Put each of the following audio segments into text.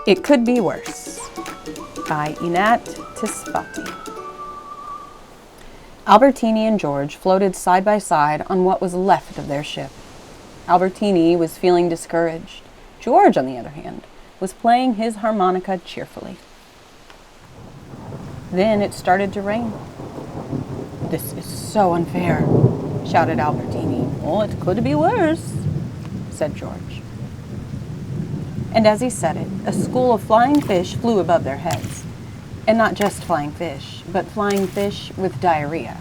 It Could Be Worse by Einat Tsarfati. Albertini and George floated side by side on what was left of their ship. Albertini was feeling discouraged. George, on the other hand, was playing his harmonica cheerfully. Then it started to rain. "This is so unfair," shouted Albertini. "Oh, it could be worse," said George. And as he said it, a school of flying fish flew above their heads. And not just flying fish, but flying fish with diarrhea.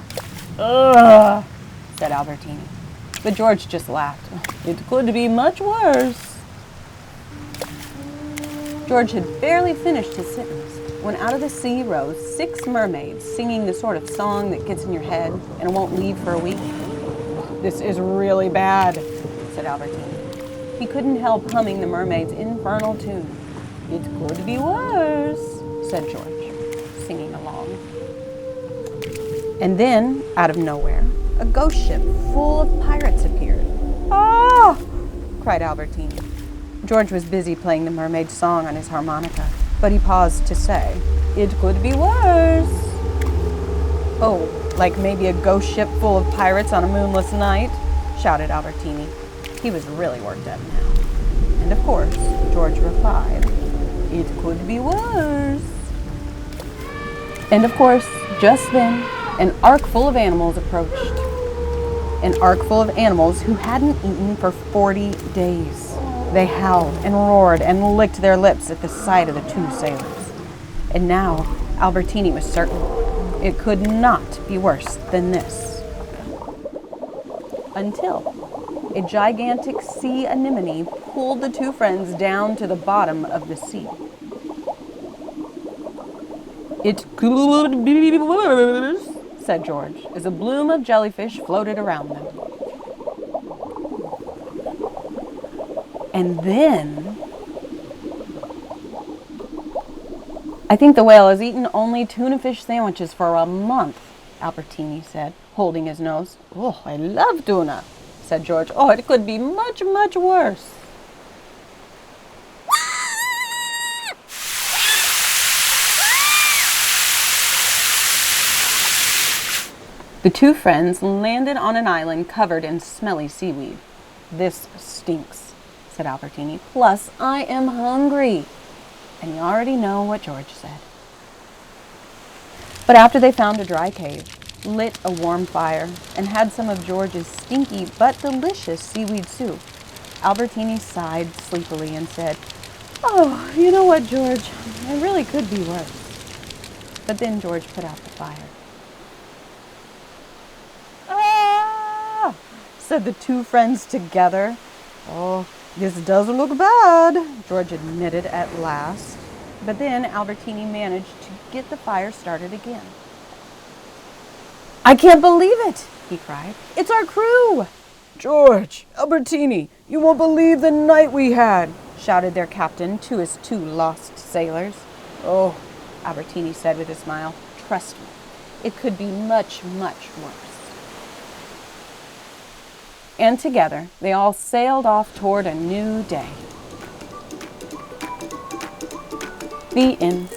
"Ugh," said Albertini. But George just laughed. "It could be much worse." George had barely finished his sentence when out of the sea rose 6 mermaids singing the sort of song that gets in your head and won't leave for a week. "This is really bad," said Albertini. He couldn't help humming the mermaid's infernal tune. "It could be worse," said George, singing along. And then, out of nowhere, a ghost ship full of pirates appeared. "Ah!" cried Albertini. George was busy playing the mermaid's song on his harmonica, but he paused to say, "It could be worse." "Oh, like maybe a ghost ship full of pirates on a moonless night?" shouted Albertini. He was really worked up now. And of course, George replied, "It could be worse." And of course, just then, an ark full of animals approached. An ark full of animals who hadn't eaten for 40 days. They howled and roared and licked their lips at the sight of the 2 sailors. And now, Albertini was certain it could not be worse than this. Until a gigantic sea anemone pulled the 2 friends down to the bottom of the sea. "It could be worse," said George, as a bloom of jellyfish floated around them. And then, "I think the whale has eaten only tuna fish sandwiches for a month," Albertini said, holding his nose. "Oh, I love tuna," said George. "Oh, it could be much, much worse." The 2 friends landed on an island covered in smelly seaweed. "This stinks," said Albertini. "Plus, I am hungry." And you already know what George said. But after they found a dry cave, lit a warm fire, and had some of George's stinky but delicious seaweed soup, Albertini sighed sleepily and said, "Oh, you know what, George? It really could be worse." But then George put out the fire. "Ah!" said the 2 friends together. "Oh, this doesn't look bad," George admitted at last. But then Albertini managed to get the fire started again. "I can't believe it," he cried. "It's our crew!" "George, Albertini, you won't believe the night we had," shouted their captain to his 2 lost sailors. "Oh," Albertini said with a smile, "trust me, it could be much, much worse." And together, they all sailed off toward a new day. The end.